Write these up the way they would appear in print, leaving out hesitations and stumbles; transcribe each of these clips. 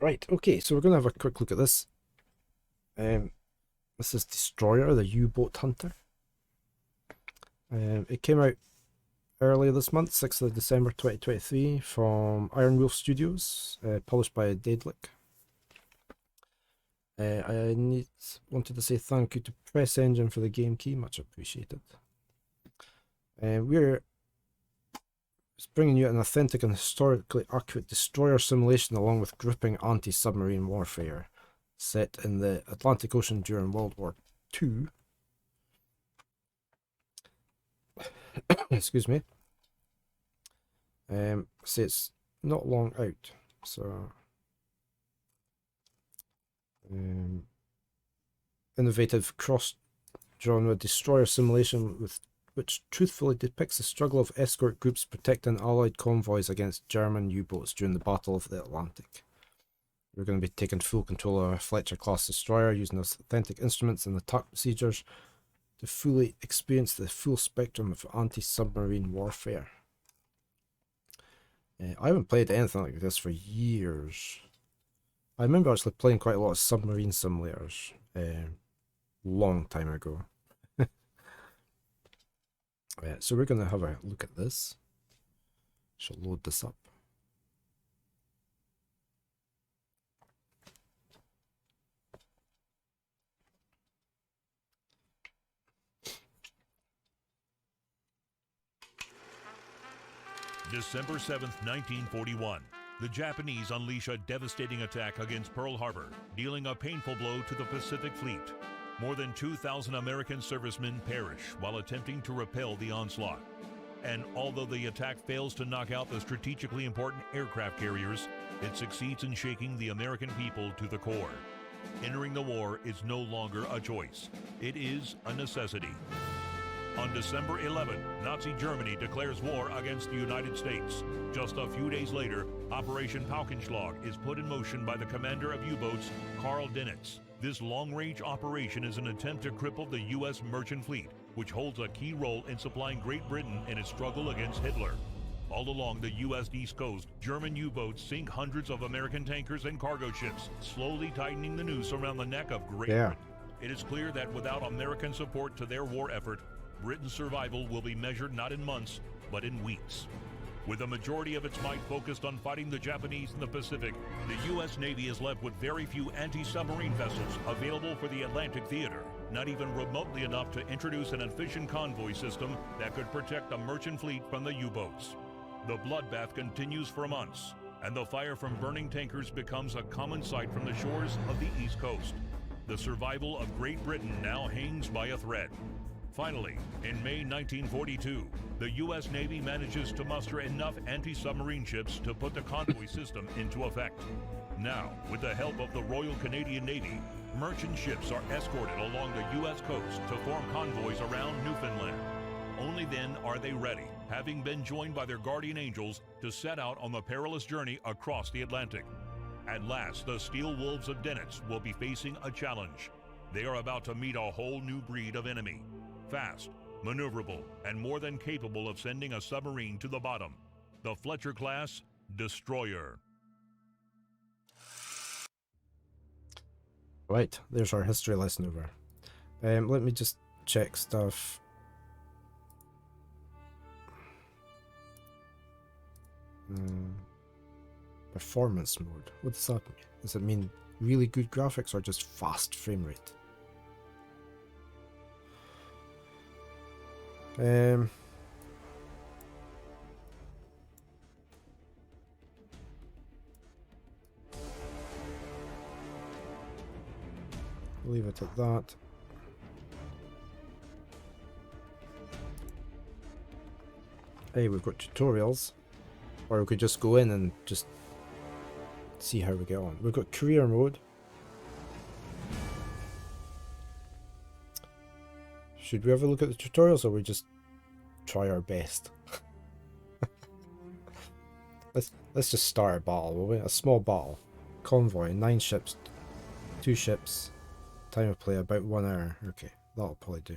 Right, okay, so we're going to have a quick look at this. This is Destroyer, the U-boat hunter. It came out earlier this month, 6th of December 2023, from Iron Wolf Studios, published by Daedalic. I wanted to say thank you to Press Engine for the game key, much appreciated. We're bringing you an authentic and historically accurate destroyer simulation along with gripping anti-submarine warfare set in the Atlantic Ocean during World War II. Excuse me. See, it's not long out, so innovative cross-genre destroyer simulation which truthfully depicts the struggle of escort groups protecting Allied convoys against German U-boats during the Battle of the Atlantic. We're going to be taking full control of a Fletcher-class destroyer using authentic instruments and attack procedures to fully experience the full spectrum of anti-submarine warfare. I haven't played anything like this for years. I remember actually playing quite a lot of submarine simulators long time ago. So we're going to have a look at this. Shall load this up. December 7th, 1941. The Japanese unleash a devastating attack against Pearl Harbor, dealing a painful blow to the Pacific Fleet. More than 2,000 American servicemen perish while attempting to repel the onslaught. And although the attack fails to knock out the strategically important aircraft carriers, it succeeds in shaking the American people to the core. Entering the war is no longer a choice. It is a necessity. On December 11, Nazi Germany declares war against the United States. Just a few days later, Operation Paukenschlag is put in motion by the commander of U-boats, Karl Dönitz. This long-range operation is an attempt to cripple the U.S. merchant fleet, which holds a key role in supplying Great Britain in its struggle against Hitler. All along the U.S. East Coast, German U-boats sink hundreds of American tankers and cargo ships, slowly tightening the noose around the neck of Great Britain. It is clear that without American support to their war effort, Britain's survival will be measured not in months, but in weeks. With the majority of its might focused on fighting the Japanese in the Pacific, the U.S. Navy is left with very few anti-submarine vessels available for the Atlantic theater, not even remotely enough to introduce an efficient convoy system that could protect the merchant fleet from the U-boats. The bloodbath continues for months, and the fire from burning tankers becomes a common sight from the shores of the East Coast. The survival of Great Britain now hangs by a thread. Finally, in May 1942, the U.S. Navy manages to muster enough anti-submarine ships to put the convoy system into effect. Now, with the help of the Royal Canadian Navy, merchant ships are escorted along the U.S. coast to form convoys around Newfoundland. Only then are they ready, having been joined by their guardian angels, to set out on the perilous journey across the Atlantic. At last, the Steel Wolves of Dönitz will be facing a challenge. They are about to meet a whole new breed of enemy. Fast, maneuverable, and more than capable of sending a submarine to the bottom. The Fletcher-class destroyer. Right, there's our history lesson over. Let me just check stuff. Performance mode. What does that mean? Does it mean really good graphics or just fast frame rate? Leave it at that. Hey, we've got tutorials, or we could just go in and just see how we get on. We've got career mode. Should we ever look at the tutorials, or we just try our best? Let's just start a battle, will we? A small battle. Convoy, 9 ships, 2 ships. Time of play about 1 hour. Okay, that'll probably do.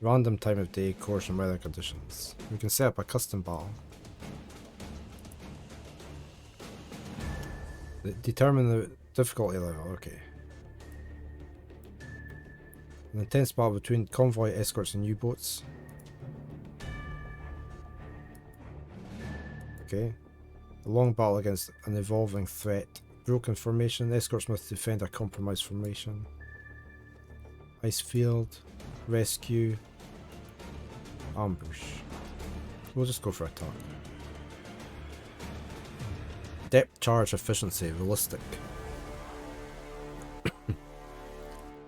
Random time of day, course and weather conditions. We can set up a custom battle. Determine the difficulty level, okay. An intense battle between convoy escorts and U-boats. Okay. A long battle against an evolving threat. Broken formation. Escorts must defend a compromised formation. Ice field. Rescue. Ambush. We'll just go for attack. Depth charge efficiency. Realistic.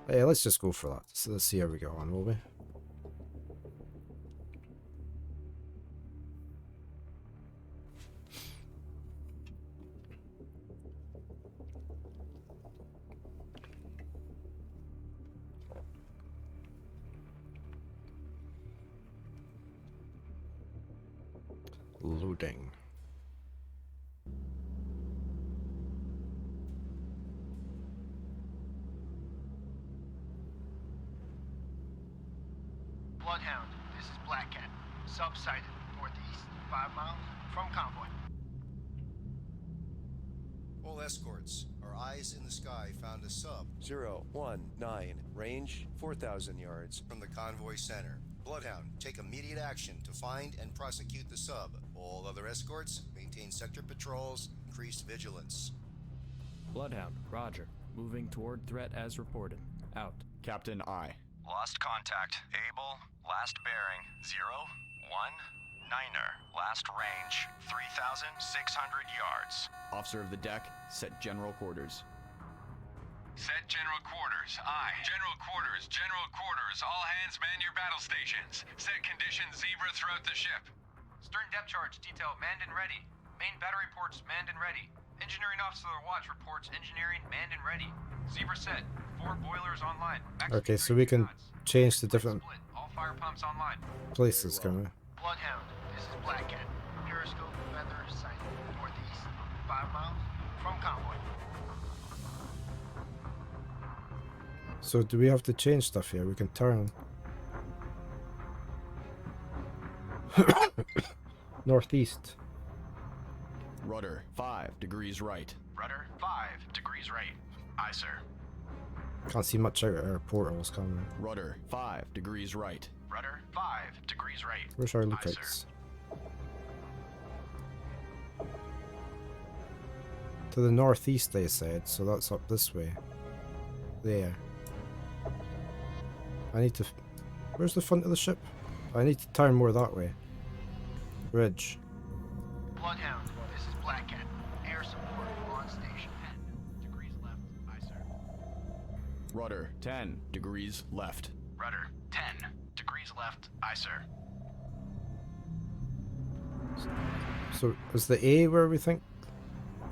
Hey, let's just go for that. So let's see how we go on, will we? Loading. Bloodhound, this is Black Cat. Sub sighted, northeast, 5 miles from convoy. All escorts, our eyes in the sky found a sub 019, range 4,000 yards. from the convoy center. Bloodhound, take immediate action to find and prosecute the sub. All other escorts, maintain sector patrols, increased vigilance. Bloodhound, roger. Moving toward threat as reported. Out. Captain I. Lost contact. Able. Last bearing. 019er. Last range. 3,600 yards. Officer of the deck, set general quarters. Set general quarters. Aye. General quarters. General quarters. All hands man your battle stations. Set conditions zebra throughout the ship. Stern depth charge detail manned and ready. Main battery ports manned and ready. Engineering officer of the watch reports engineering manned and ready. Zebra set. 4 boilers online. Okay, so we can change the different Split. All fire pumps online. places, can we? Bloodhound, this is Black Cat. Periscope feather sighted, northeast, 5 miles from convoy. So do we have to change stuff here? We can turn. Northeast. Rudder 5 degrees right. Rudder. 5 degrees right. Aye, sir. Can't see much out of our portals, can we? Rudder 5 degrees right. Rudder. 5 degrees right. Where's our Aye, lookouts? To the northeast, they said, so that's up this way. There. I need to... Where's the front of the ship? I need to turn more that way. Ridge. Bloodhound, this is Black Cat. Air support on station. 10 degrees left. Aye, sir. Rudder 10 degrees left. Rudder. 10 degrees left. Aye, sir. So, is the A where we think?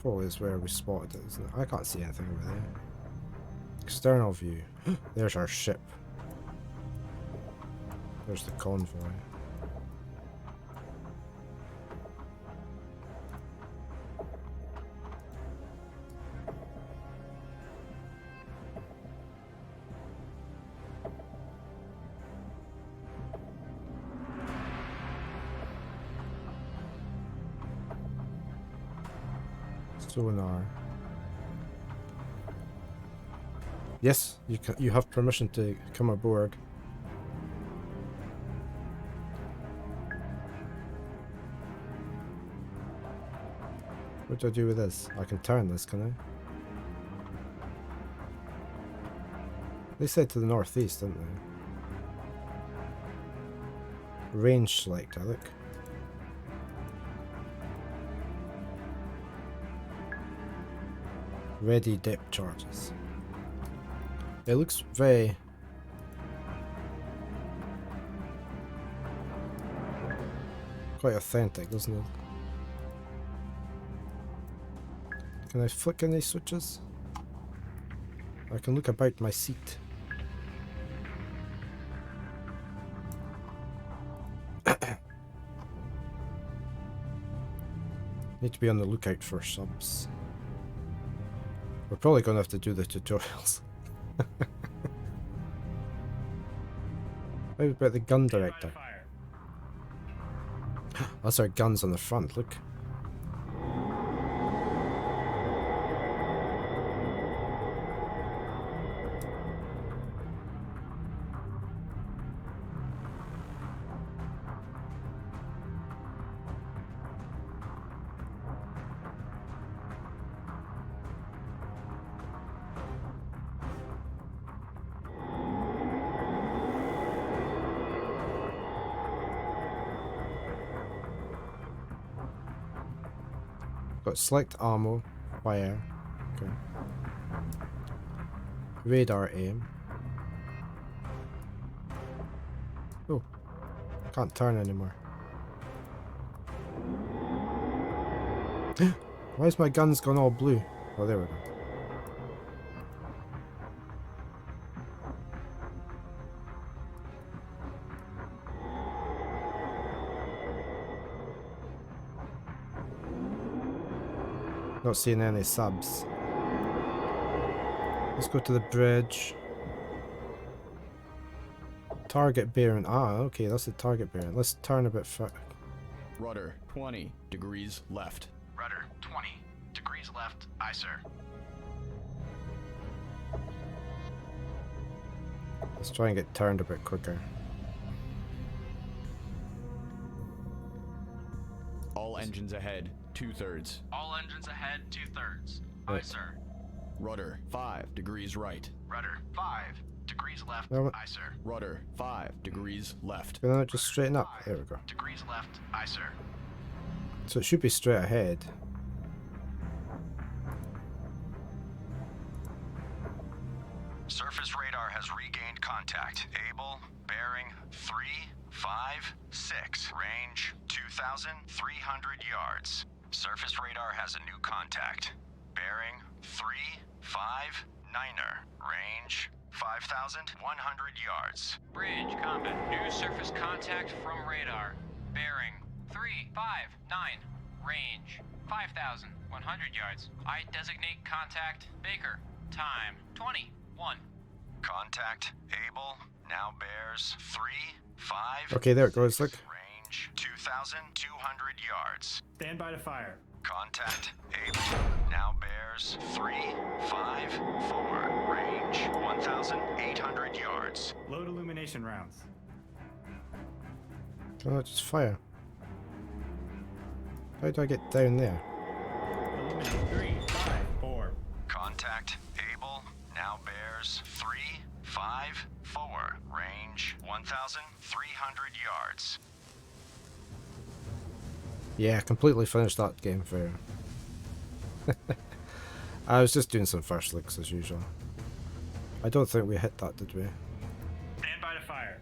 Probably is where we spotted it, isn't it? I can't see anything over there. External view. There's our ship. There's the convoy. Sonar. Yes, you have permission to come aboard. What do I do with this? I can turn this, can I? They said to the northeast, didn't they? Range select, I think. Ready depth charges. It looks very... quite authentic, doesn't it? Can I flick any switches? I can look about my seat. Need to be on the lookout for subs. We're probably going to have to do the tutorials. How about the gun director? That's our guns on the front, look. Got select ammo, fire. Okay. Radar aim. Oh, can't turn anymore. Why is my guns gone all blue? Oh, there we go. Not seeing any subs. Let's go to the bridge. Target bearing. Ah, okay, that's the target bearing. Let's turn a bit far. Rudder 20 degrees left. Rudder 20 degrees left. Aye, sir. Let's try and get turned a bit quicker. All engines ahead, 2/3. All engines ahead, 2/3. Aye, Right. sir. Rudder 5 degrees right. Rudder 5 degrees left. Now what- Aye, sir. Rudder 5 degrees left. Can I just straighten up? There we go. Degrees left. Aye, sir. So it should be straight ahead. Surface radar has regained contact. Able, bearing 356. Range 2,300 yards. Surface radar has a new contact. Bearing 359er. Range 5,100 yards. Bridge combat. New surface contact from radar. Bearing 359. Range 5,100 yards. I designate contact Baker. Time 21. Contact Able now bears 359. Okay, there it goes. Look. Range 2,200 yards. Stand by to fire. Contact Able now bears 354. Range 1,800 yards. Load illumination rounds. Can I just fire? How do I get down there? Illuminate 3, 5, 4. Contact Able now bears 354. Range 1,300 yards. Yeah, I completely finished that game fair. I was just doing some first looks as usual. I don't think we hit that, did we? Stand by to fire.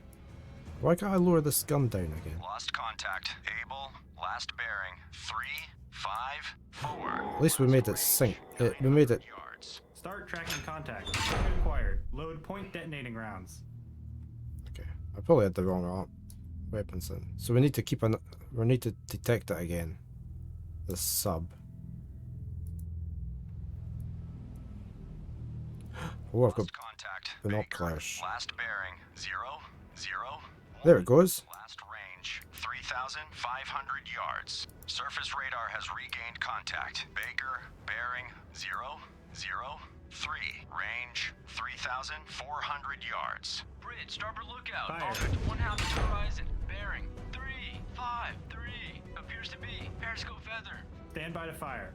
Why can't I lower this gun down again? Lost contact. Able. Last bearing 354. At least we made it sink. We made it. Yards. Start tracking contact. Target acquired. Load point detonating rounds. Okay, I probably had the wrong weapons in. So we need to keep an. We need to detect it again. The sub. Oh, I've got Lost contact. binoculars. Last bearing 0, 0. There it goes. Last range 3,500 yards. Surface radar has regained contact. Baker bearing 0, 0, 3. Range 3,400 yards. Bridge, starboard lookout. Fire. Object 1 half to the horizon. Bearing 353. Appears to be periscope feather. Stand by to fire.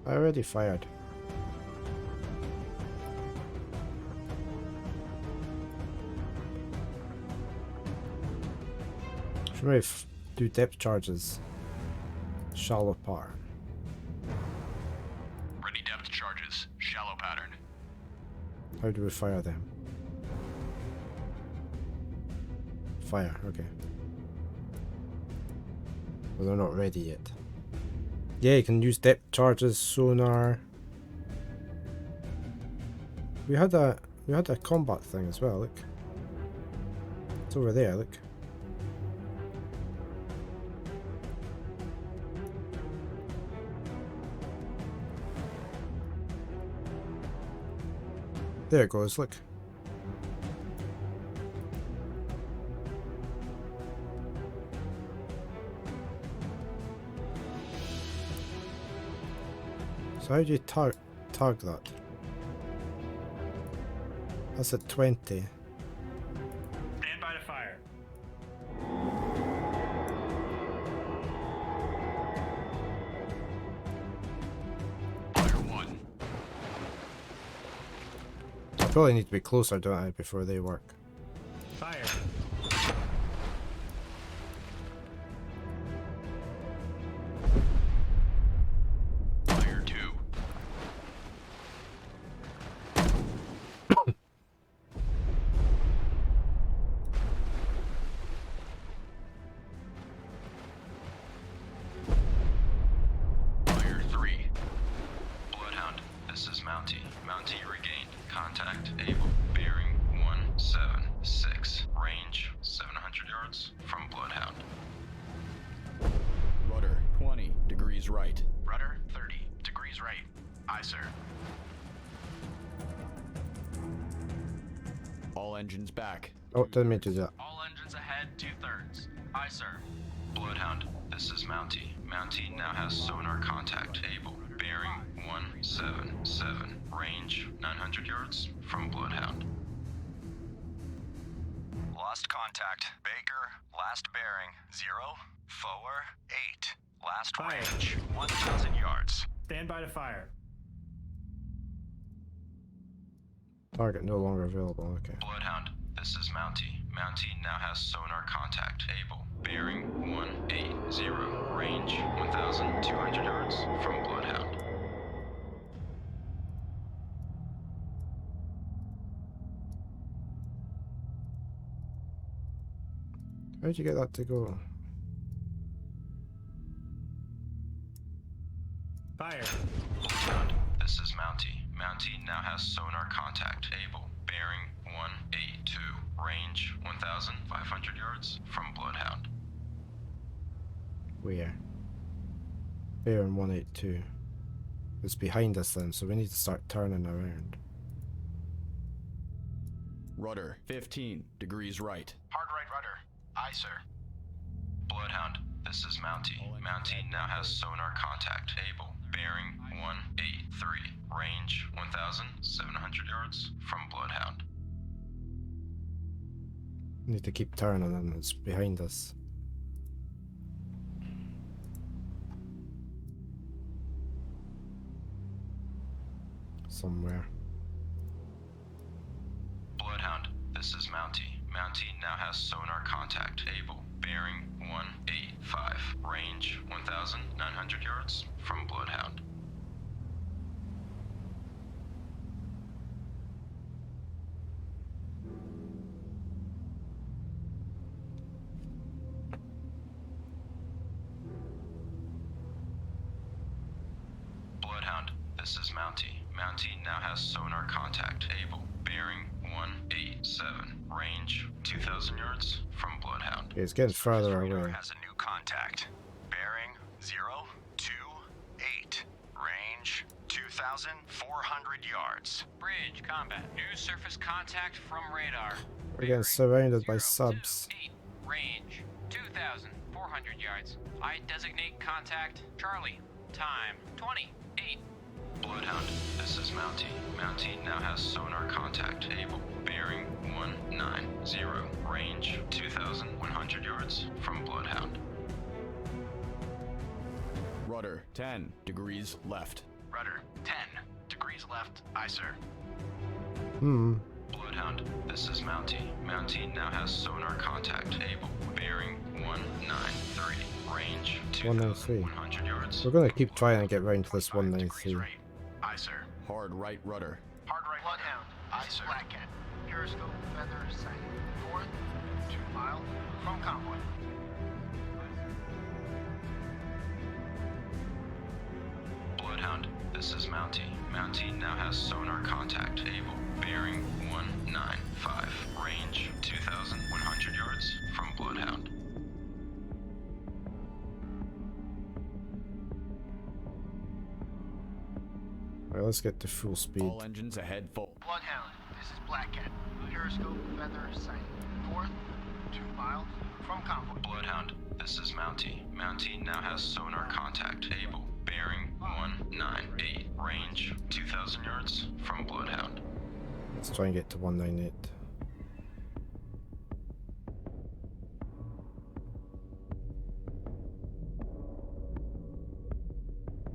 I already fired. Should maybe do depth charges. Shallow pattern. Ready depth charges. Shallow pattern. How do we fire them? Fire, okay. Well, they're not ready yet. Yeah, you can use depth charges, sonar. We had a combat thing as well, look. It's over there, look. There it goes, look. So how do you tag that? That's at 20. Stand by to fire. Fire 1. I probably need to be closer, don't I, before they work. Fire. Fire right. Rudder 30 degrees right. Aye, sir. All engines back. Oh, didn't mean to do that. All engines ahead, 2/3. Aye, sir. Bloodhound, this is Mountie. Mountie now has sonar contact. Able. Bearing 177. Range 900 yards from Bloodhound. Lost contact. Baker, last bearing 048. Last Fire. range 1,000 yards. Stand by to fire. Target no longer available. Okay. Bloodhound, this is Mountie. Mountie now has sonar contact. Able. Bearing 180. Range 1,200 yards from Bloodhound. How'd you get that to go? Fire. Bloodhound, this is Mountie. Mountie now has sonar contact. Able. Bearing 182. Range 1,500 yards from Bloodhound. Where? Bearing 182. It's behind us then, so we need to start turning around. Rudder 15 degrees right. Hard right rudder. Aye, sir. Bloodhound, this is Mountie. Mountie now has sonar contact. Able. Bearing 183. Range 1,700 yards from Bloodhound. Need to keep turning and it's behind us. Somewhere. Bloodhound, this is Mountie. Mountie now has sonar contact. Able. Bearing 185. Range 1,900 yards from Bloodhound. Bloodhound, this is Mountie. Mountie now has sonar contact. Able. Bearing 187. Range 2,000 yards from Bloodhound. Okay, it's getting further Radar away. has a new contact. Bearing 028. Range 2,400 yards. Bridge combat. New surface contact from radar. We're getting surrounded by subs. 8. Range 2,400 yards. I designate contact Charlie. Time 28. Bloodhound, this is Mountie. Mountie now has sonar contact. Able. Bearing 190. Range 2,100 yards from Bloodhound. Rudder 10 degrees left. Rudder 10 degrees left. Aye, sir. Bloodhound, this is Mountie. Mountie now has sonar contact. Able. Bearing 193. Range 193. 2,100 yards. We're gonna keep trying to get round to this 25 193. degrees right. Aye, sir. Hard right rudder. Hard right rudder. Bloodhound. Aye, sir. Black Cat. Periscope feather sight. North 2 miles from convoy. Bloodhound, this is Mountie. Mountie now has sonar contact. Able. Bearing 195. Range 2,100 yards from Bloodhound. Alright, let's get to full speed. All engines ahead full. Bloodhound. This is Black Cat. Periscope feather sight. North 2 miles from convoy. Bloodhound, this is Mountie. Mountie now has sonar contact. Able. Bearing 198. Range 2,000 yards from Bloodhound. Let's try and get to 198.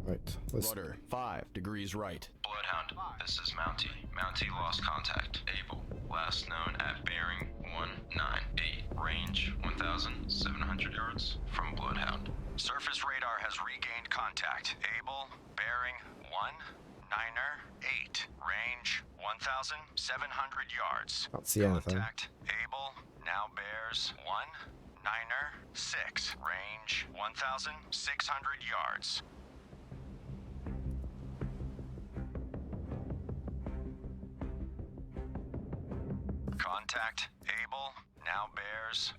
Right, let's... Rudder 5 degrees right. Bloodhound, this is Mountie. Mountie lost contact. Able. Last known at bearing 198. Range 1,700 yards from Bloodhound. Surface radar has regained contact. Able. Bearing 198. Range 1,700 yards. Can't see anything. Contact. Able. Now bears 196. Range 1,600 yards. Contact. Able. Now bears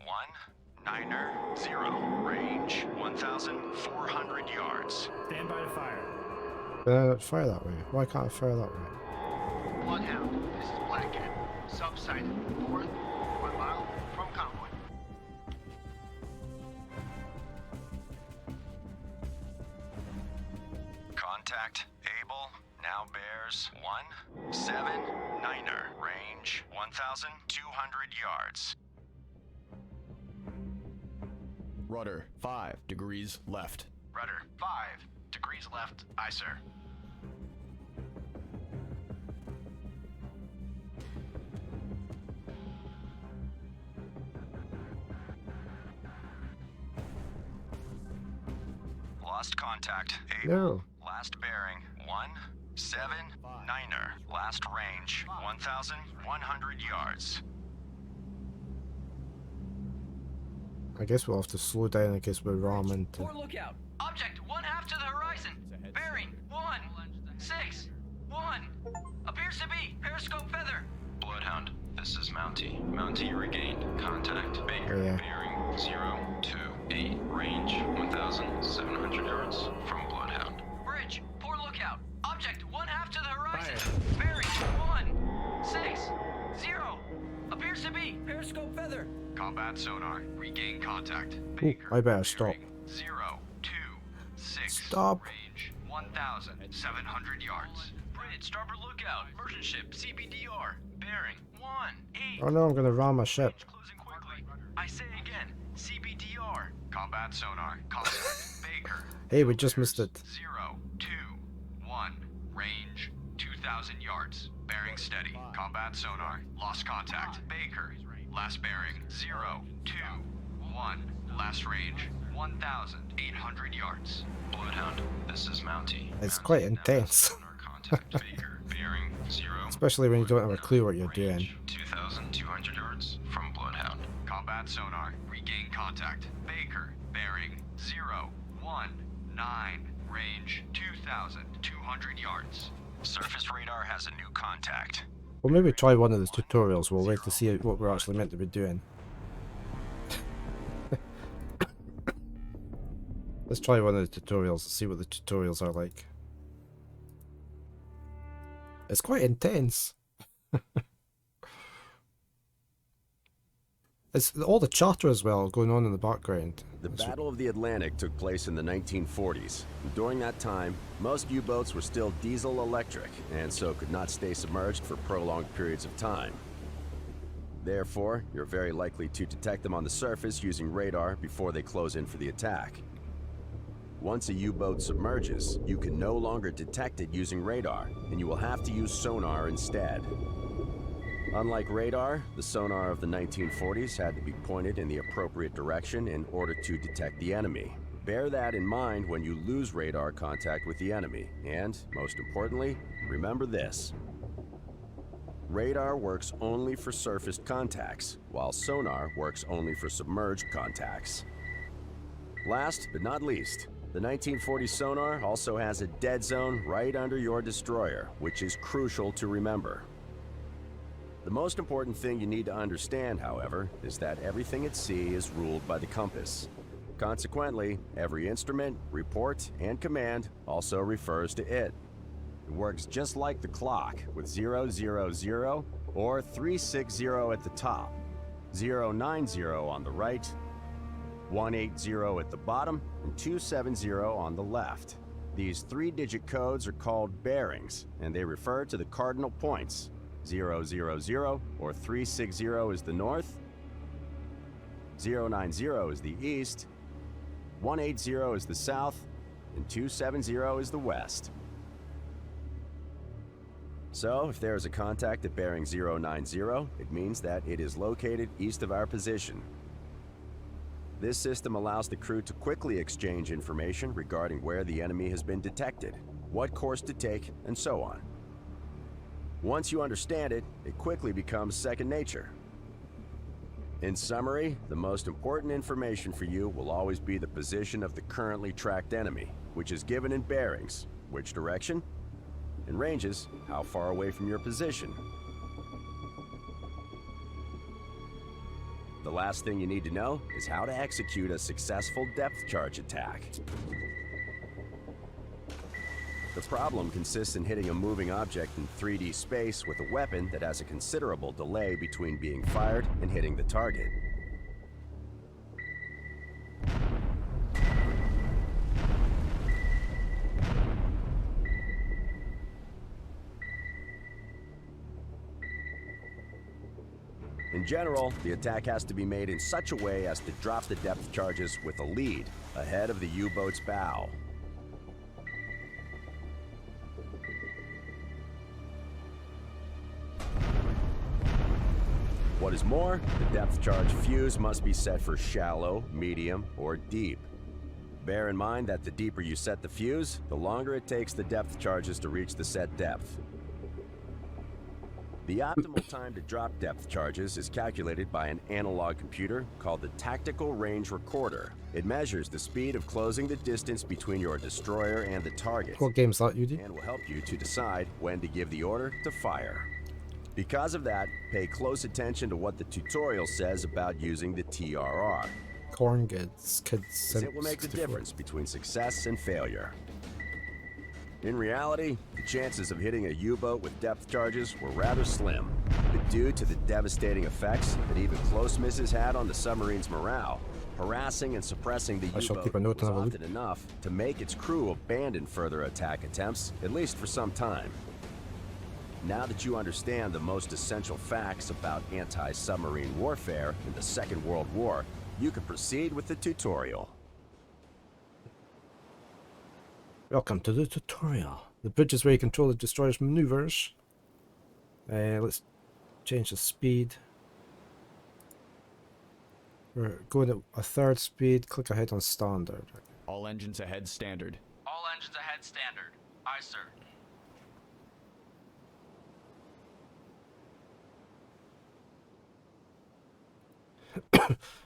Niner, 0. Range 1,400 yards. Stand by to fire. Fire that way. Why can't I fire that way? Bloodhound, this is Black Cat. Subsided north, 1 mile from convoy. Contact Able now bears 1-7 Niner. Range 1,200 yards. Rudder 5 degrees left. Rudder, 5 degrees left. Aye, sir. Lost contact. Able. No. Last bearing 1-7 Niner. Last range 1,100 yards. I guess we'll have to slow down in case we ram into. Poor lookout. Object 1/2 to the horizon. Bearing 1-6-1. Appears to be periscope feather. Bloodhound, this is Mountie. Mountie regained contact. Baker, Oh, yeah. bearing 028. Range 1,700 yards from Bloodhound. Bridge, poor lookout. Object 1/2 to the horizon. Bearing 1-6-0. Appears to be periscope feather. Combat sonar, regain contact. Ooh, I better stop. 026. Stop. Range 1,700 yards. Bridge, starboard lookout. Merchant ship, CBDR. Bearing 1-8. Oh no, I'm gonna ram my ship. Closing quickly. I say again, CBDR. Combat sonar, contact. Baker. Hey, we just missed it. 021. Range 2,000 yards. Bearing steady. Combat sonar, lost contact. Baker. Last bearing 021. Last range 1,800 yards. Bloodhound, this is Mountie. It's Mountie, quite now intense. sonar contact. Baker. Bearing 0. Especially when you don't have a clue what you're doing. Range 2,200 yards from Bloodhound. Combat sonar, regain contact. Baker, bearing 019. Range 2,200 yards. Surface radar has a new contact. Well, maybe try one of the tutorials. We'll wait to see what we're actually meant to be doing. Let's try one of the tutorials and see what the tutorials are like. It's quite intense. It's all the chatter as well going on in the background. The Battle of the Atlantic took place in the 1940s. During that time, most U-boats were still diesel electric and so could not stay submerged for prolonged periods of time. Therefore, you're very likely to detect them on the surface using radar before they close in for the attack. Once a U-boat submerges, you can no longer detect it using radar, and you will have to use sonar instead. Unlike radar, the sonar of the 1940s had to be pointed in the appropriate direction in order to detect the enemy. Bear that in mind when you lose radar contact with the enemy, and, most importantly, remember this. Radar works only for surfaced contacts, while sonar works only for submerged contacts. Last but not least, the 1940 sonar also has a dead zone right under your destroyer, which is crucial to remember. The most important thing you need to understand, however, is that everything at sea is ruled by the compass. Consequently, every instrument, report, and command also refers to it. It works just like the clock, with 000 or 360 at the top, 090 on the right, 180 at the bottom, and 270 on the left. These three-digit codes are called bearings, and they refer to the cardinal points. 000 or 360 is the north, 090 is the east, 180 is the south, and 270 is the west. So, if there is a contact at bearing 090, it means that it is located east of our position. This system allows the crew to quickly exchange information regarding where the enemy has been detected, what course to take, and so on. Once you understand it, it quickly becomes second nature. In summary, the most important information for you will always be the position of the currently tracked enemy, which is given in bearings, which direction, and ranges, how far away from your position. the last thing you need to know is how to execute a successful depth charge attack. The problem consists in hitting a moving object in 3D space with a weapon that has a considerable delay between being fired and hitting the target. In general, the attack has to be made in such a way as to drop the depth charges with a lead ahead of the U-boat's bow. What is more, the depth charge fuse must be set for shallow, medium, or deep. Bear in mind that the deeper you set the fuse, the longer it takes the depth charges to reach the set depth. The optimal time to drop depth charges is calculated by an analog computer called the Tactical Range Recorder. It measures the speed of closing the distance between your destroyer and the target. What game's that, UD? And will help you to decide when to give the order to fire. Because of that, pay close attention to what the tutorial says about using the TRR. Corn Kids As it will make the difference between success and failure. In reality, the chances of hitting a U-boat with depth charges were rather slim, but due to the devastating effects that even close misses had on the submarine's morale, harassing and suppressing the U-boat was often enough to make its crew abandon further attack attempts, at least for some time. Now that you understand the most essential facts about anti-submarine warfare in the Second World War, you can proceed with the tutorial. Welcome to the tutorial. The bridge is where you control the destroyer's maneuvers. Let's change the speed. We're going at a third speed. Click ahead on standard. All engines ahead standard. All engines ahead standard. Aye, sir.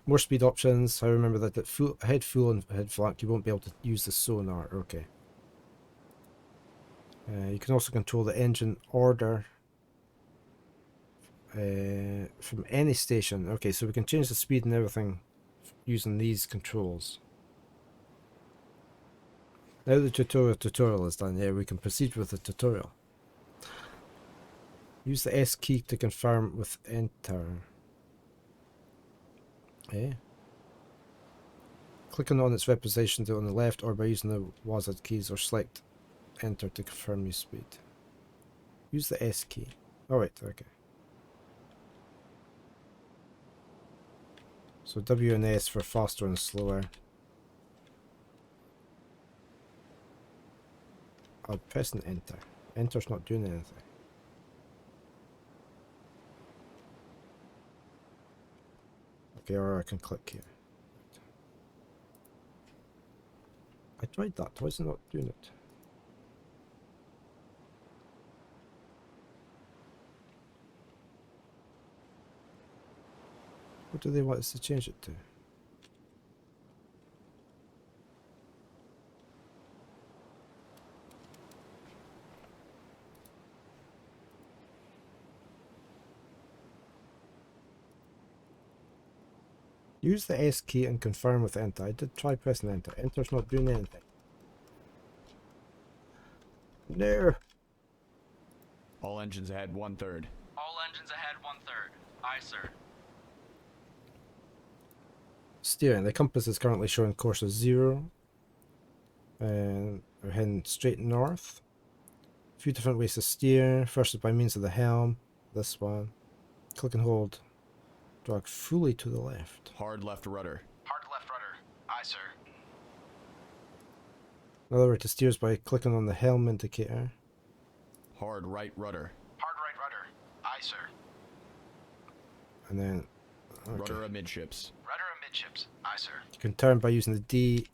More speed options. I remember that at head full and head flank you won't be able to use the sonar. Okay. You can also control the engine order from any station. Okay, so we can change the speed and everything using these controls. Now the tutorial is done, yeah, we can proceed with the tutorial. Use the S key to confirm with enter. Okay. Clicking on its representation on the left or by using the WASD keys or select enter to confirm your speed. Use the S key. Alright, okay. So W and S for faster and slower. I'll press and enter. Enter's not doing anything. Okay, or I can click here. I tried that. Why is it not doing it? What do they want us to change it to? Use the S key and confirm with enter. I did try pressing enter. Enter's not doing anything. No. All engines ahead 1/3. All engines ahead 1/3. Aye, sir. Steering. The compass is currently showing course of 0. And we're heading straight north. A few different ways to steer. First is by means of the helm. This one. Click and hold. Drag fully to the left. Hard left rudder. Hard left rudder. Aye, sir. Another way to steer is by clicking on the helm indicator. Hard right rudder. Hard right rudder. Aye, sir. And then... Okay. Rudder amidships. Rudder amidships. Aye, sir. You can turn by using the D.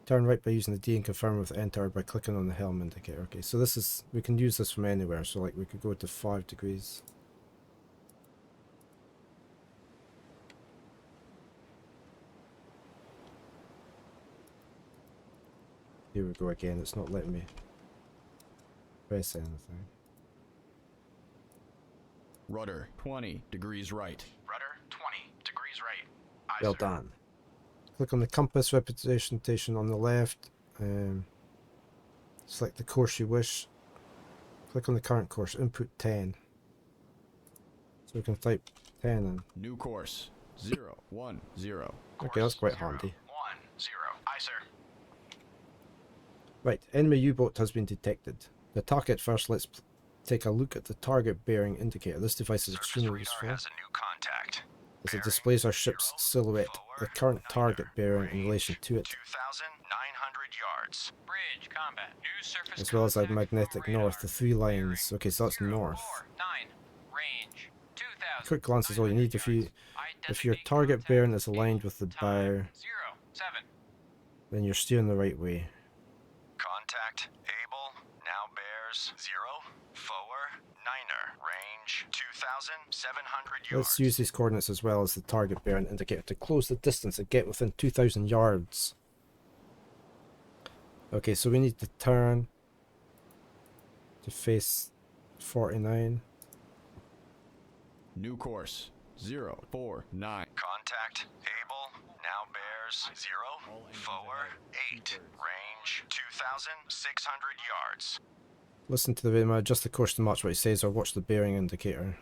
Turn right by using the D and confirm with enter by clicking on the helm indicator. Okay, so this is... We can use this from anywhere. So like we could go to 5 degrees. Here we go again, it's not letting me press anything. Rudder 20 degrees right. Rudder 20 degrees right. Aye, Well sir. done. Click on the compass representation on the left. Select the course you wish. Click on the current course. Input 10. So we can type 10 in. New course. 0, 1, 0. Okay, that's quite 0, handy. 1, 0. Aye, sir. Right, enemy U-boat has been detected. The target first. Let's take a look at the target bearing indicator. This device is Surface extremely radar useful has a new contact. as it Bearing displays our ship's 0, silhouette, the forward, current target 9er, bearing in range relation to it, 2,900 yards. Bridge combat. New surface as well as our contact from magnetic radar. north, the three lines. Okay, so that's 0, north. 4, 9, range 2,000. Quick glance is all you need. If your target bearing is aligned with the bow, 0, 7. then you're steering the right way. Contact Able now bears 0, forward 9er, range 2,700 yards. Let's use these coordinates as well as the target bearing indicator to close the distance and get within 2,000 yards. Okay, so we need to turn to face 49. New course. 0, 4, 9. Contact Able now bears 0, forward 8, range 2,600 yards. Listen to the radio, adjust the course to match what it says, or watch the bearing indicator.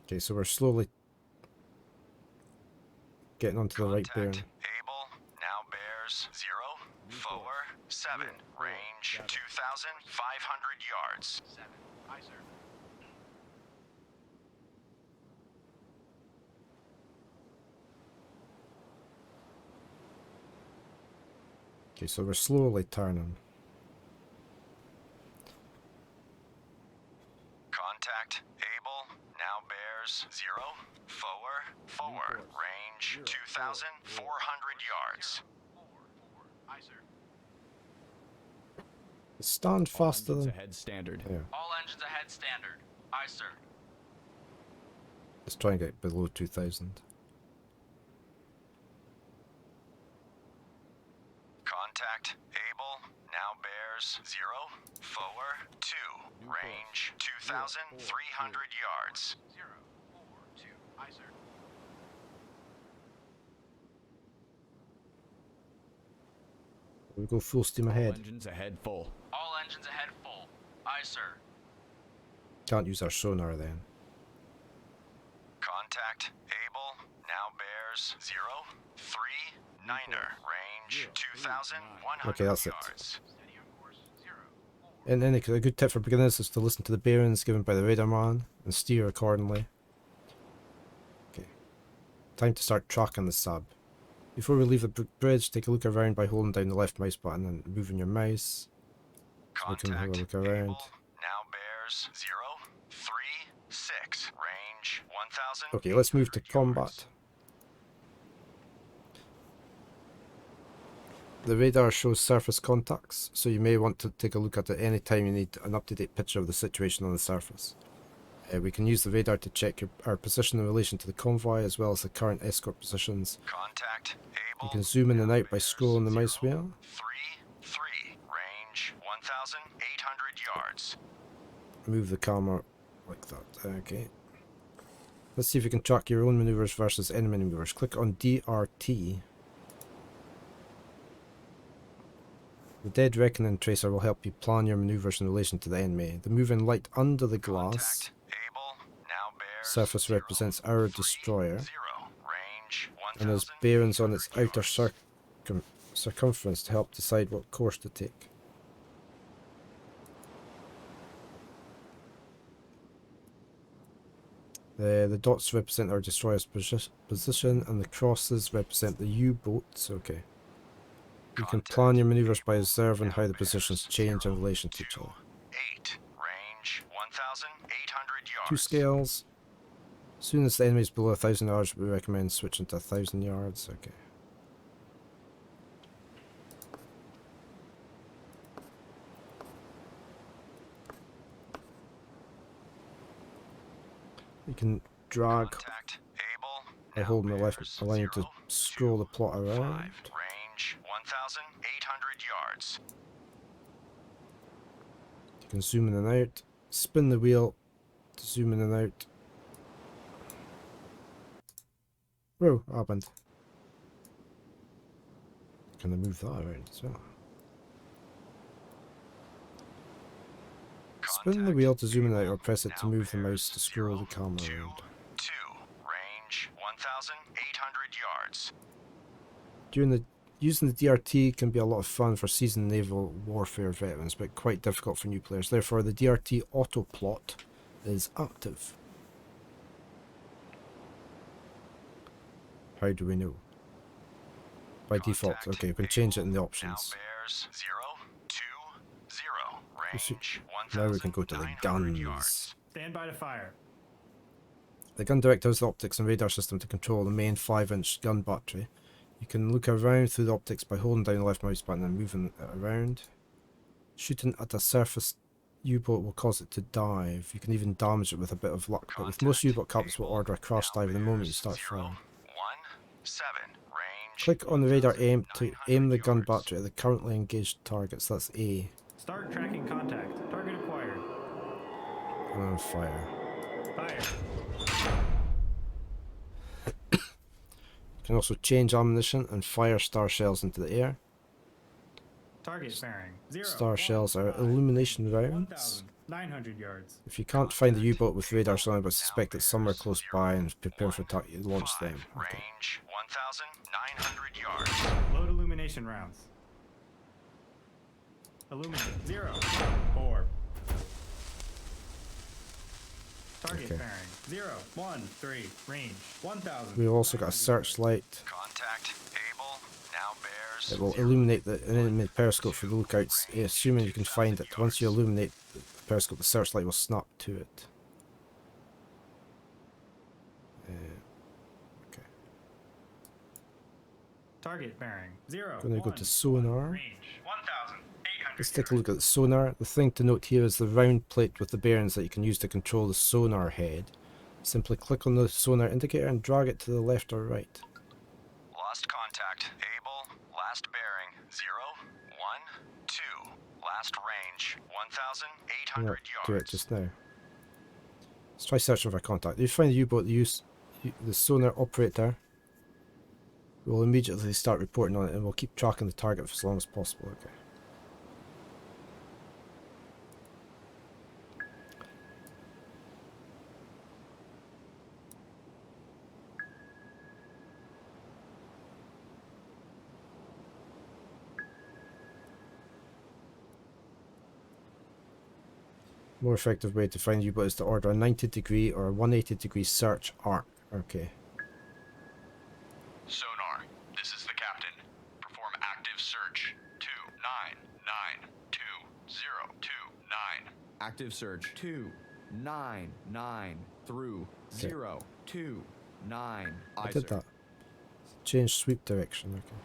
Okay, so we're slowly getting onto the right bearing. Able now bears 0, forward 7, range 2,500 yards. 7. Aye, sir. Okay, so we're slowly turning. Contact Able now bears 0, forward range 2,400 yards. 4, 4. Aye, sir. Stand faster Engines than... ahead standard. Yeah, All engines ahead standard. Aye, sir. let's try and get below 2,000. Contact Able now bears 0, forward 2, range 2,300 yards. 0, 4, 2. Aye, sir. We go full steam All ahead. engines ahead full. All engines ahead full. Aye, sir. Can't use our sonar then. Contact Able now bears 0, 3, 9er, range 2,100 Okay, that's it. yards. Steady on course. 0, 4. And then a good tip for beginners is to listen to the bearings given by the radar man and steer accordingly. Okay, time to start tracking the sub. Before we leave the bridge, take a look around by holding down the left mouse button and moving your mouse. So we can have a Contact look around. Able now bears 0, 3, 6, range 1,000. Okay, let's move to combat. The radar shows surface contacts, so you may want to take a look at it any time you need an up-to-date picture of the situation on the surface. We can use the radar to check our position in relation to the convoy as well as the current escort positions. Contact Able. You can zoom in and out by bears scrolling the mouse 0, wheel. 3, 3, range 1,800 yards. Move the camera like that. Okay. Let's see if you can track your own maneuvers versus enemy maneuvers. Click on DRT. The dead reckoning tracer will help you plan your maneuvers in relation to the enemy. The moving light under the glass Able now bears surface 0, represents our 3, destroyer, 0, range and there's 1,800 bearings on its outer yards. circumference to help decide what course to take. The dots represent our destroyer's position, and the crosses represent the U-boats. Okay. You can plan your maneuvers by observing how the positions change in relation to each other. 8, range 1,800 yards. 2 scales. As soon as the enemy is below 1,000 yards, we recommend switching to 1,000 yards. Okay. You can drag Contact Able by now holding the left bears allowing you to 0, scroll the plot 5, around. range 1,800 yards. You can zoom in and out. Spin the wheel to zoom in and out. Whoa, what happened? Can I move that around as well? Spin the wheel to zoom in and out or press it to move the mouse to scroll the camera around. 2, range 1,800 yards. Using the DRT can be a lot of fun for seasoned naval warfare veterans, but quite difficult for new players. Therefore, the DRT autoplot is active. How do we know? By default. Okay, we can change it in the options. Now we can go to the guns. Stand by to fire. The gun director has the optics and radar system to control the main 5-inch gun battery. You can look around through the optics by holding down the left mouse button and moving it around. Shooting at a surface U-boat will cause it to dive. You can even damage it with a bit of luck, but with most U-boat captains will order a crash dive the moment you start firing. 7, range. Click on the radar aim to aim the gun battery at the currently engaged targets. That's A. Start tracking contact. Target acquired. And then fire. Fire. You can also change ammunition and fire star shells into the air. Target bearing 0. Star shells are illumination rounds. 1,900 yards. If you can't find the U-boat with radar on but suspect it's somewhere close by and prepare for you launch them. Okay. Range 1,900 yards. Load illumination rounds. Illuminate 0. 4. Target Okay. bearing 0. 1. 3. Range 1,000. We've also got a searchlight. Contact able. Now bears. It will illuminate the enemy periscope for the lookouts, assuming you can find it. Once you illuminate the periscope, the searchlight will snap to it. Okay. Target bearing 0. Going to go 1. to sonar. Range 1,800. Let's take a look at the sonar. The thing to note here is the round plate with the bearings that you can use to control the sonar head. Simply click on the sonar indicator and drag it to the left or right. Lost contact. Able. Last bearing 0, 1, 2. Last range 1,800 Not do yards. it just now. Let's try searching for contact. If you find the U-boat, the sonar operator will immediately start reporting on it and we'll keep tracking the target for as long as possible. Okay. More effective way to find U-boat is to order a 90-degree or a 180-degree search arc. Okay. Sonar, this is the captain. Perform active search. 2992029. Active search 299 through 029. I did that. Change sweep direction. Okay.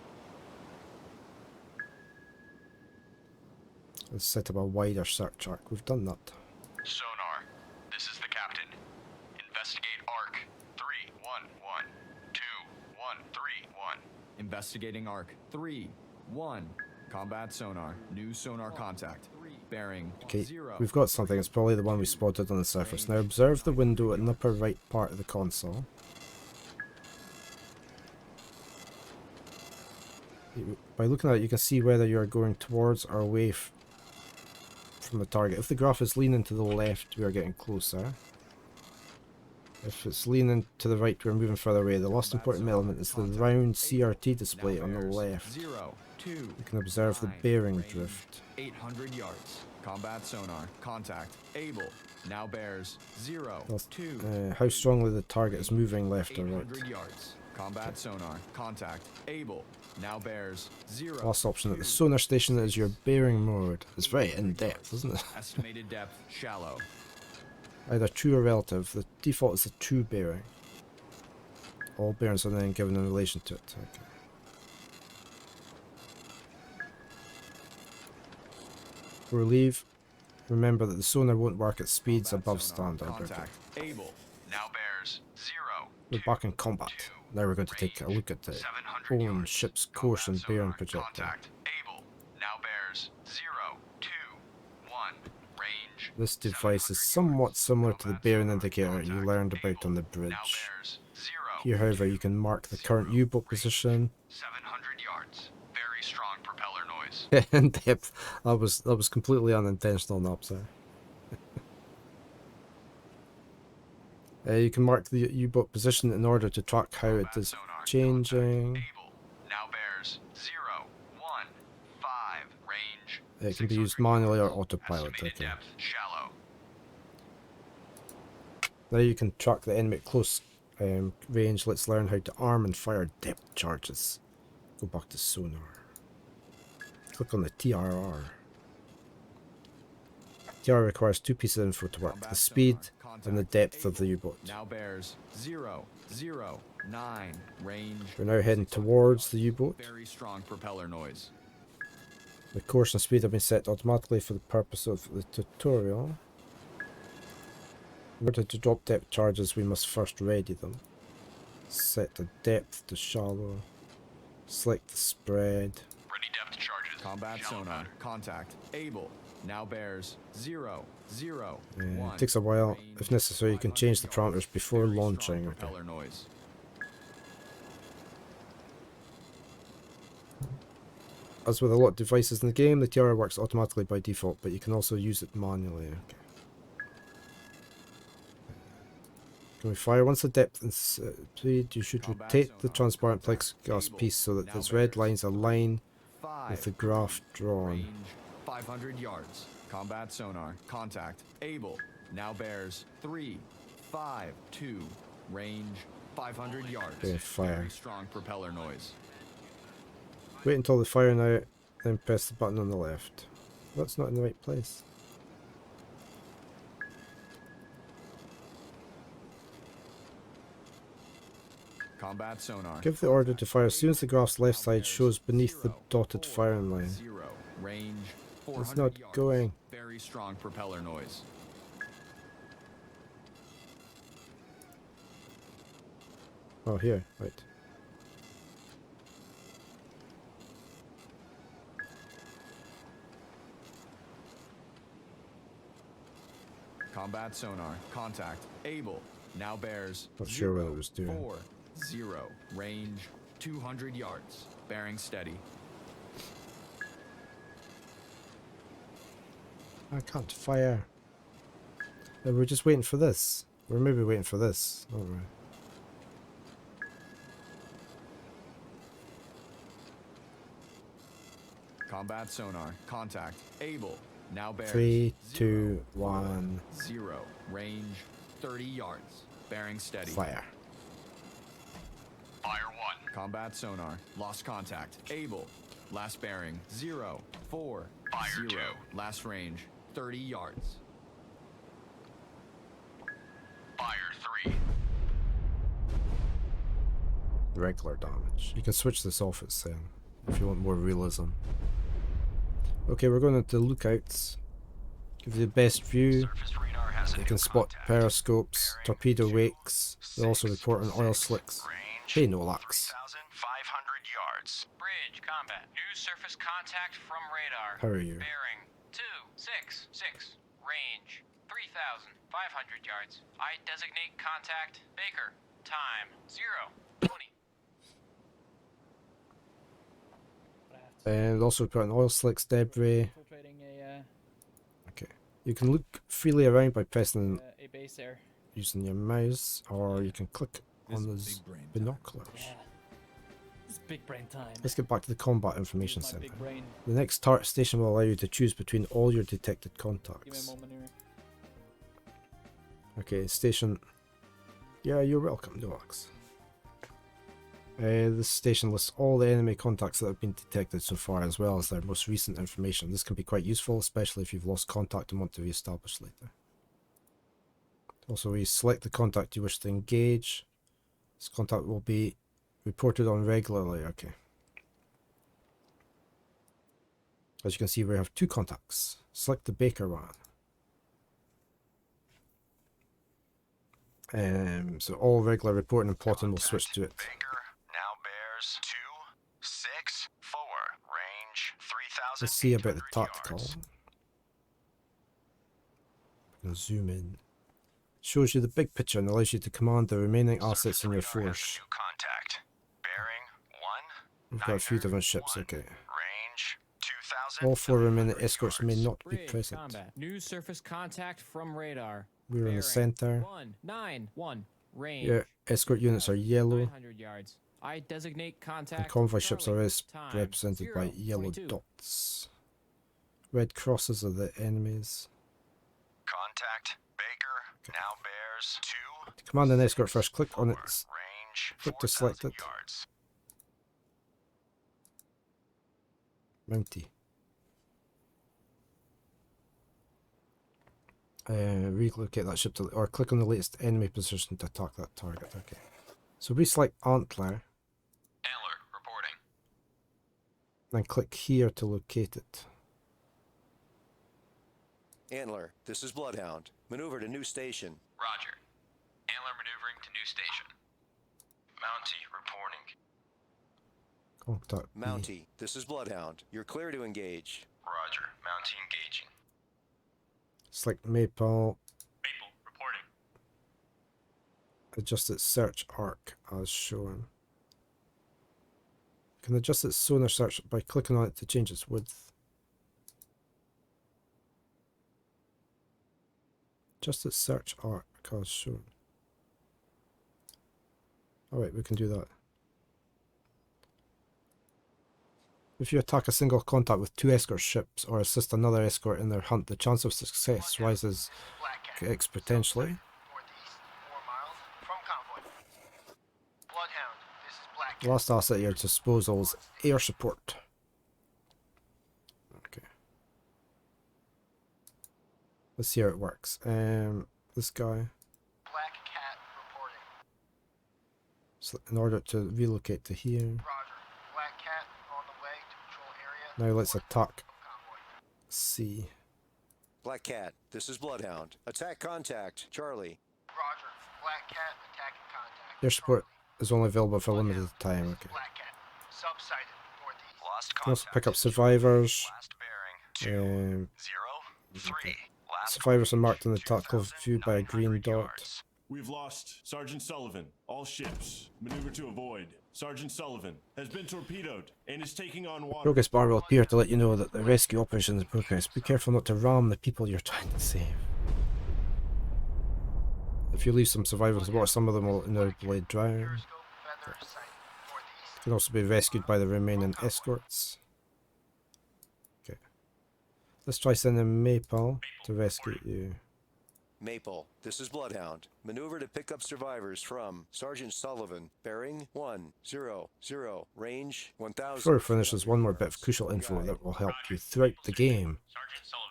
Let's set up a wider search arc. We've done that. Sonar, this is the captain. Investigate arc 3112131. Investigating arc 3-1. Combat sonar. New sonar contact. Bearing Okay, 0. we've got something. It's probably the one we spotted on the surface. Now observe the window in the upper right part of the console. By looking at it, you can see whether you're going towards or away from the target. If the graph is leaning to the left, we are getting closer. If it's leaning to the right, we're moving further away. The last important element is the round CRT display on the left. 0, 2. You can observe the bearing drift. 800 yards. Combat sonar. Contact. Able. Now bears 0, 2. How strongly the target is moving left or right. 800 yards. Combat sonar. Contact. Able. Now bears 0. Last option at the sonar station is your bearing mode. It's very in-depth, isn't it? Estimated depth shallow. Either true or relative. The default is the true bearing. All bearings are then given in relation to it. Okay. For relief, remember that the sonar won't work at speeds above standard. Okay. Able. Now bears 0. We're back in combat. Now we're going to take a look at the own ship's course and bearing projector. Contact able. Now bears 0, 2, 1. This device is somewhat similar to the bearing indicator you learned about on the bridge. Here, however, you can mark the current U-boat position. 700 yards. Very strong propeller noise. In depth. That was completely unintentional, not sorry. You can mark the U-boat position in order to track how it is changing. Now bears 0, 1, 5. Range. It can be used manually or autopilot. Okay. Depth, shallow. Now you can track the enemy at close range. Let's learn how to arm and fire depth charges. Go back to sonar. Click on the TRR. TRR requires two pieces of info to work: the speed and the depth of the U-boat. Now bears 0, 0, 9. Range. We're now heading towards the U-boat. Very strong propeller noise. The course and speed have been set automatically for the purpose of the tutorial. In order to drop depth charges, we must first ready them. Set the depth to shallow. Select the spread. Ready depth charges. Combat sonar. Contact. Able. Now bears 0, 0, 1. It takes a while. If necessary, you can change the parameters before Very launching. strong Okay. propeller noise. As with a lot of devices in the game, the TRR works automatically by default, but you can also use it manually. Okay. Can we fire? Once the depth and speed, you should rotate the transparent plexiglass piece so that its red lines align with the graph drawn. Range 500 yards. Combat sonar. Contact. Able. Now bears 3, 5, 2. Range 500 yards. Okay, fire. Very strong propeller noise. Wait until the firing out, then press the button on the left. That's not in the right place. Combat sonar. Give the order to fire as soon as the graph's left side shows beneath the dotted firing line. 0. Range 400 It's not yards. going. Very strong propeller noise. Oh, here, right. Combat sonar. Contact. Able. Now bears Not sure what it was doing. 4, 0. Range 200 yards. Bearing steady. I can't fire. We're just waiting for this. We're maybe waiting for this. Alright. Combat sonar. Contact. Able. Now bears 3, 0, 2, 4, 1. 0. Range 30 yards. Bearing steady. Fire. Fire 1. Combat sonar. Lost contact. Able. Last bearing 0, 4, Fire 0. 2. Last range 30 yards. Fire 3. Regular damage. You can switch this off at saying if you want more realism. Okay, we're going into the lookouts. Give you the best view. Surface radar has a You new can spot contact. periscopes, torpedo wakes. They also report on oil slicks. Range Hey, no lax. 3,500 yards. Bridge combat. New surface contact from radar. How are you? Bearing 266. Range 3,500 yards. I designate contact Baker. Time 0:20. And also report on oil slicks, debris. Okay. You can look freely around by pressing a base there. using your mouse, or you can click on those binoculars. Yeah. It's big brain time. Let's get back to the Combat Information Use my Center. big brain. The next start station will allow you to choose between all your detected Give me a contacts. moment here. Okay, station. Yeah, you're welcome, Noax. This station lists all the enemy contacts that have been detected so far, as well as their most recent information. This can be quite useful, especially if you've lost contact and want to re-establish later. Also, we select the contact you wish to engage. This contact will be reported on regularly. Okay. As you can see, we have two contacts. Select the Baker one. So all regular reporting and plotting will switch to it. Baker now bears 264. Range 3,000. Let's see about the tactical. I'll zoom in. Shows you the big picture and allows you to command the remaining assets in your force. Contact. Bearing 1. We've got a few different ships, okay. Range 2,000. All 4 remaining escorts may not be Bridge present. combat. New surface contact from radar. We're in the Bearing center. 191. Range. Your escort units are yellow. 900 yards. I designate contact. And convoy ships are Time. represented by yellow 0.2. dots. Red crosses are the enemies. Contact. Baker now bears 2. To command an escort first, click on its. Range Click to select it. yards. Mountie. Relocate that ship to, or click on the latest enemy position to attack that target. Okay. So we select Antler. Antler reporting. Then click here to locate it. Antler, this is Bloodhound. Maneuver to new station. Roger. Antler maneuvering to new station. Mountie reporting. Contact B. Mountie, this is Bloodhound. You're clear to engage. Roger. Mountie engaging. Select Maple. Maple reporting. Adjust its search arc as shown. You can adjust its sonar search by clicking on it to change its width. Adjust its search arc as shown. Alright, we can do that. If you attack a single contact with 2 escort ships or assist another escort in their hunt, the chance of success rises exponentially. Northeast, 4 miles from convoy. Bloodhound, this is Black The last asset at your disposal is air support. Okay. Let's see how it works. This guy. Black Cat reporting. So in order to relocate to here. Roger. Black Cat on the way to patrol area. Now let's attack Convoy. C. Black Cat, this is Bloodhound. Attack contact. Charlie. Roger. Black Cat attacking contact. Air support is only available for a limited time. Okay. Black Cat. Subsighted northeast. Lost You can also contact. pick up survivors. Last bearing 2 0 3. Okay. Last Survivors are marked in the tactical view by a green 2,900 dot. yards. We've lost Sergeant Sullivan. All ships. Maneuver to avoid. Sergeant Sullivan has been torpedoed and is taking on water. Progress bar will appear to let you know that the rescue operation is in progress. Be careful not to ram the people you're trying to save. If you leave some survivors aboard, some of them will inevitably drown. Periscope feather sighted northeast. Can also be rescued by the remaining escorts. Okay. Let's try sending Maple to rescue you. Maple, this is Bloodhound. Maneuver to pick up survivors from Sergeant Sullivan. Bearing 100. Range 1,000. Before we finish, there's one more bit of crucial info that will help you throughout the game. Sergeant Sullivan.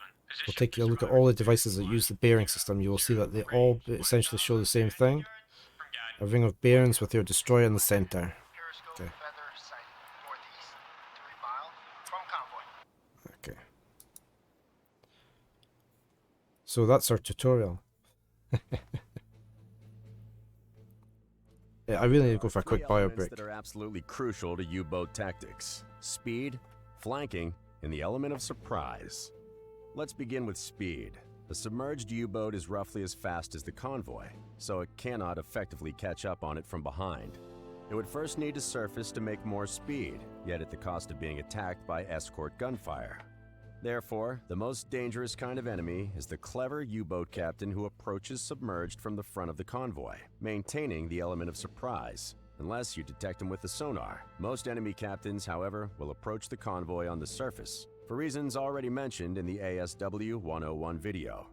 We'll take a look at all the devices that use the bearing system. You will see that they all essentially show the same thing. A ring of bearings with your destroyer in the center. Periscope Okay. feather sighted northeast. 3 miles from convoy. Okay. So that's our tutorial. Yeah, I really need to go for a quick bio break. That are absolutely crucial to U-boat tactics: speed, flanking, and the element of surprise. Let's begin with speed. A submerged U-boat is roughly as fast as the convoy, so it cannot effectively catch up on it from behind. It would first need to surface to make more speed, yet at the cost of being attacked by escort gunfire. Therefore, the most dangerous kind of enemy is the clever U-boat captain who approaches submerged from the front of the convoy, maintaining the element of surprise, unless you detect him with the sonar. Most enemy captains, however, will approach the convoy on the surface, for reasons already mentioned in the ASW 101 video.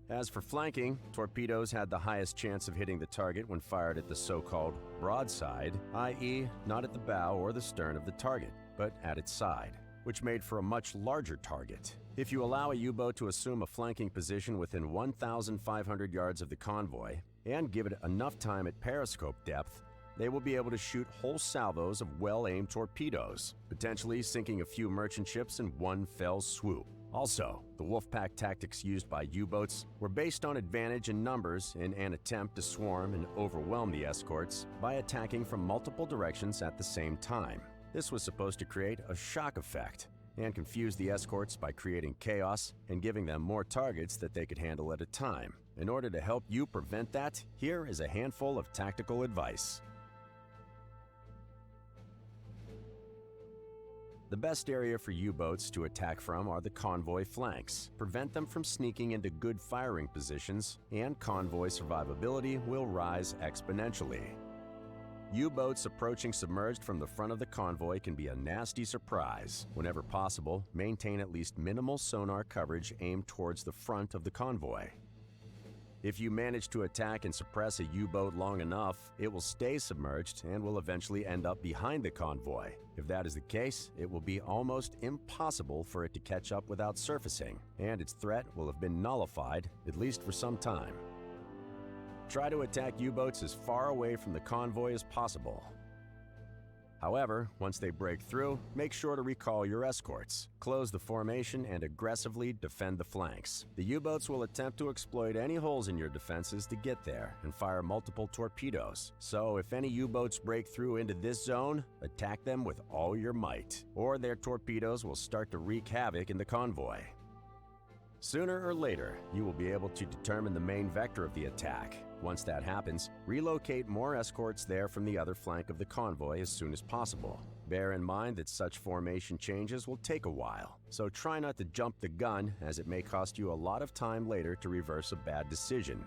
As for flanking, torpedoes had the highest chance of hitting the target when fired at the so-called broadside, i.e. not at the bow or the stern of the target, but at its side, which made for a much larger target. If you allow a U-boat to assume a flanking position within 1,500 yards of the convoy, and give it enough time at periscope depth, they will be able to shoot whole salvos of well-aimed torpedoes, potentially sinking a few merchant ships in one fell swoop. Also, the Wolfpack tactics used by U-boats were based on advantage in numbers in an attempt to swarm and overwhelm the escorts by attacking from multiple directions at the same time. This was supposed to create a shock effect, and confuse the escorts by creating chaos and giving them more targets that they could handle at a time. In order to help you prevent that, here is a handful of tactical advice. The best area for U-boats to attack from are the convoy flanks. Prevent them from sneaking into good firing positions, and convoy survivability will rise exponentially. U-boats approaching submerged from the front of the convoy can be a nasty surprise. Whenever possible, maintain at least minimal sonar coverage aimed towards the front of the convoy. If you manage to attack and suppress a U-boat long enough, it will stay submerged and will eventually end up behind the convoy. If that is the case, it will be almost impossible for it to catch up without surfacing, and its threat will have been nullified, at least for some time. Try to attack U-boats as far away from the convoy as possible. However, once they break through, make sure to recall your escorts, close the formation, and aggressively defend the flanks. The U-boats will attempt to exploit any holes in your defenses to get there and fire multiple torpedoes. So if any U-boats break through into this zone, attack them with all your might, or their torpedoes will start to wreak havoc in the convoy. Sooner or later, you will be able to determine the main vector of the attack. Once that happens, relocate more escorts there from the other flank of the convoy as soon as possible. Bear in mind that such formation changes will take a while, so try not to jump the gun, as it may cost you a lot of time later to reverse a bad decision.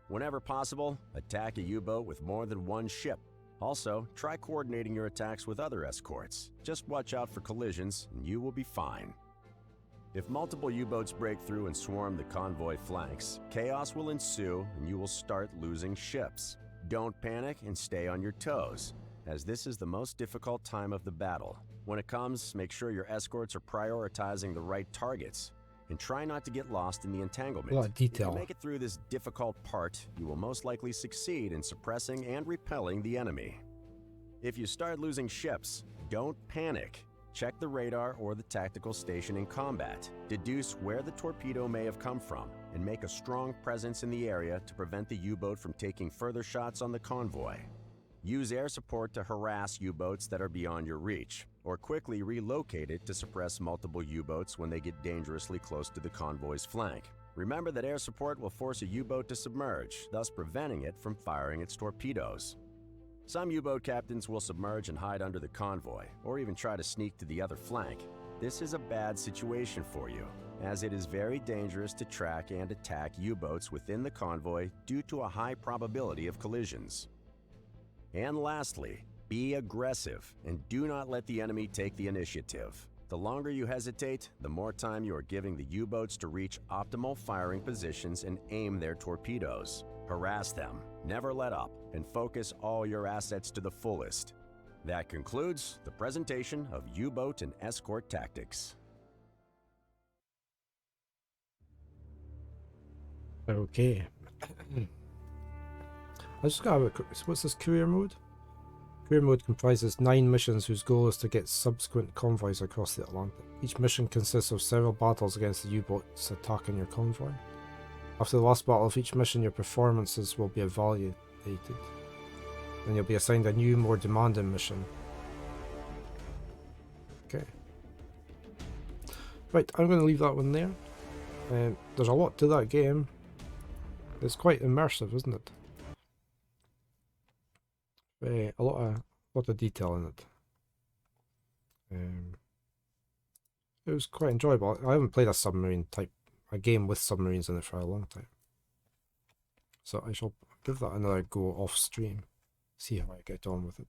Whenever possible, attack a U-boat with more than one ship. Also, try coordinating your attacks with other escorts. Just watch out for collisions, and you will be fine. If multiple U-boats break through and swarm the convoy flanks, chaos will ensue and you will start losing ships. Don't panic and stay on your toes, as this is the most difficult time of the battle. When it comes, make sure your escorts are prioritizing the right targets, and try not to get lost in the entanglement. A lot of detail. If you make it through this difficult part, you will most likely succeed in suppressing and repelling the enemy. If you start losing ships, don't panic. Check the radar or the tactical station in combat. Deduce where the torpedo may have come from, and make a strong presence in the area to prevent the U-boat from taking further shots on the convoy. Use air support to harass U-boats that are beyond your reach, or quickly relocate it to suppress multiple U-boats when they get dangerously close to the convoy's flank. Remember that air support will force a U-boat to submerge, thus preventing it from firing its torpedoes. Some U-boat captains will submerge and hide under the convoy, or even try to sneak to the other flank. This is a bad situation for you, as it is very dangerous to track and attack U-boats within the convoy due to a high probability of collisions. And lastly, be aggressive and do not let the enemy take the initiative. The longer you hesitate, the more time you are giving the U-boats to reach optimal firing positions and aim their torpedoes. Harass them, never let up, and focus all your assets to the fullest. That concludes the presentation of U-boat and escort tactics. Okay. I just got a quick, what's this career mode? Career mode comprises 9 missions whose goal is to get subsequent convoys across the Atlantic. Each mission consists of several battles against the U-boats attacking your convoy. After the last battle of each mission, your performances will be evaluated, and you'll be assigned a new, more demanding mission. Okay. Right, I'm going to leave that one there. There's a lot to that game. It's quite immersive, isn't it? A lot of detail in it. It was quite enjoyable. I haven't played a game with submarines in it for a long time. So I shall give that another go off stream. See how I get on with it.